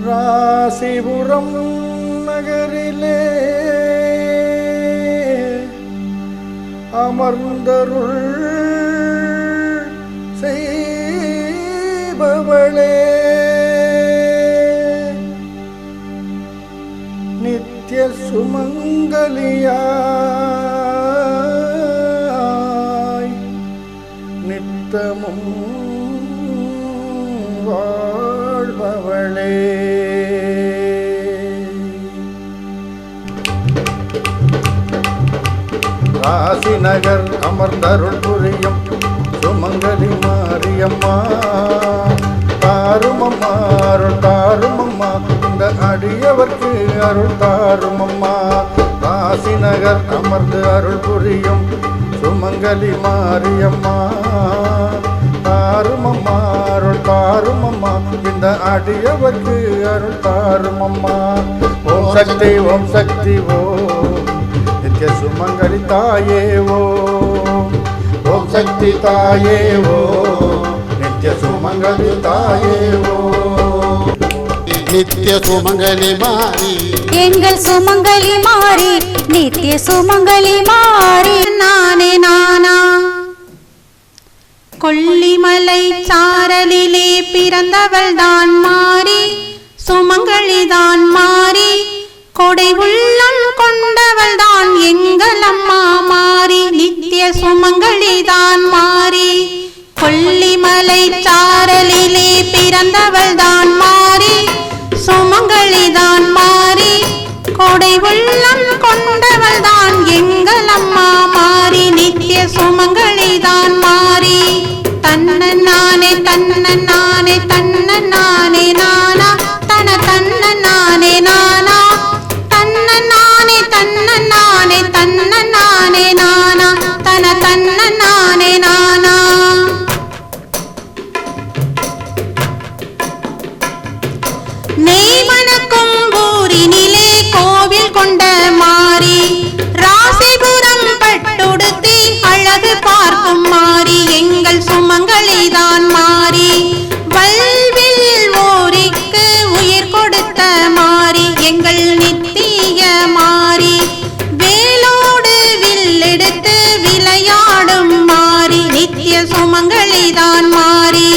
ராசிபுரம் நகரிலே அமர்ந்தருள் செய்பவளே, நித்ய சுமங்கலியாய் நித்தமும் வாழ்பவளே. ராசி நகர் அமர்ந்தருள் புரியும் சுமங்கலி மாரியம்மா, தாருமம்மா அருள் தாருமம்மா, இந்த அடியவர்க்கு அருள் தாருமம்மா. ராசி நகர் அமர்ந்து அருள் புரியும் சுமங்கலி மாரியம்மா, தாருமம்மா அருள் தாருமம்மா, இந்த அடியவர்க்கு அருள் தாருமம்மா. ஓம் சக்தி ஓம் சக்தி ஓம் நித்ய சுமங்கலி தாயே ஓம், ஓம் சக்தி தாயே ஓம் நித்ய சுமங்கலி தாயே ஓம். நித்ய சுமங்கலி மாறி எங்கள் சுமங்கலி மாறி, நித்ய சுமங்கலி மாறி நானே நானா. கொல்லிமலை சாரலிலே பிறந்தவள் தான் மாறி, சுமங்கலி தான் மாறி, கொடை உள்ளம் கொண்டவள் தான் எங்கள் அம்மா மாறி, நித்ய சுமங்கலி தான் மாறி. கொல்லிமலை சாரலிலே பிறந்தவள் தான் மாறி, சுமங்கலி தான் மாறி, கொடை உள்ளம் கொண்டவள் தான் எங்கள் அம்மா மாறி, நித்ய சுமங்கலி தான் மாறி. தன்னன் நானே தன்னன் நானே தன்னன் நானே நானா, தன தன்னன் நானே நானா, தன்னன் நானே தன்னன் நானே தன்னன் நானே நானா, தன தன்னன் நானே நானா. நெய்மணக்கும் ஊரினிலே கோவில் கொண்ட மாறி, ராசிபுரம் பட்டுடுத்தி அழகு பார்க்கும் மாறி, எங்கள் சுமங்கலி தான் மாறி. வல்வில் ஓரிக்கு உயிர் கொடுத்த மாறி, எங்கள் நித்திய மாறி. வேலோடு வில்லெடுத்து விளையாடும் மாறி, நித்திய சுமங்கலி தான் மாறி.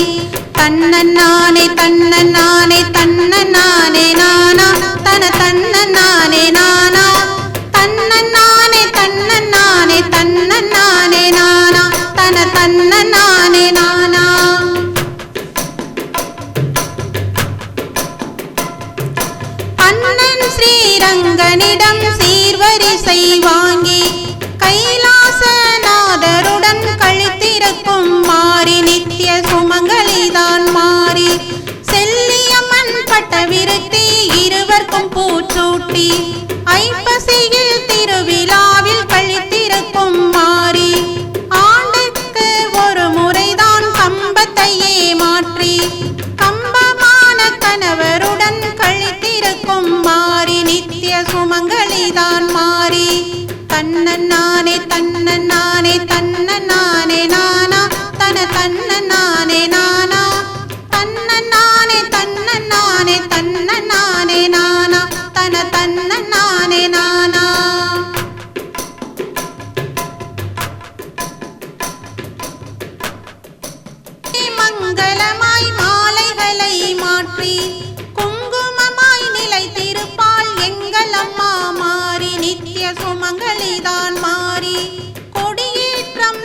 தன்னன் நானே தன்னன் நானே தன்னன் நானே நானா, தன தன்னன் நானே நானா, தன்னன் நானே தன்னன் நானே தன்னன் நானே நானா, தன தன்னன் நானே நானா. அண்ணன் ஸ்ரீரங்கனிடம் சீர்வரிசை வாங்கி கைலாசநாதருடன் கழித்திருக்கும் மாறி, நித்ய சுமங்கலி தான் மாறி. செல்லியம்மன் பட்டவிருத்தி இருவர்க்கும் பூச்சூட்டி ஐப்பசியில் திருவிழாவில் கழித்திருக்கும் மாறி. ஆண்டுக்கு ஒரு முறைதான் கம்பத்தையே மாற்றி கம்பமான கணவருடன் கழித்திருக்கும் மாறி, நித்ய சுமங்கலி தான் மாறி. தன்னன் நானே தன்னன் நானே தன்னன் நானே நானா, தன தன்னன் நானே நானா, தன்னன் நானே தன்னன் நானே தன்னன் நானே நானா, தன தன்னன் நானே நானா. மங்களமாய் மாலைகளை மாற்றி குங்குமமாய் நிலைத்திருப்பாள் எங்கள் அம்மா மாறி, நித்ய சுமங்கலி தான் மாறி. கொடியேற்றம்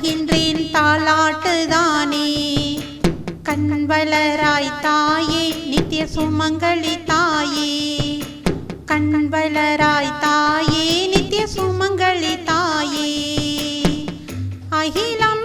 பாடுகின்றேன் தாலாட்டுதானே. கண்வளராய் தாயே நித்திய சுமங்கலி தாயே, கண்வளராய் தாயே நித்திய சுமங்கலி தாயே, அகிலம்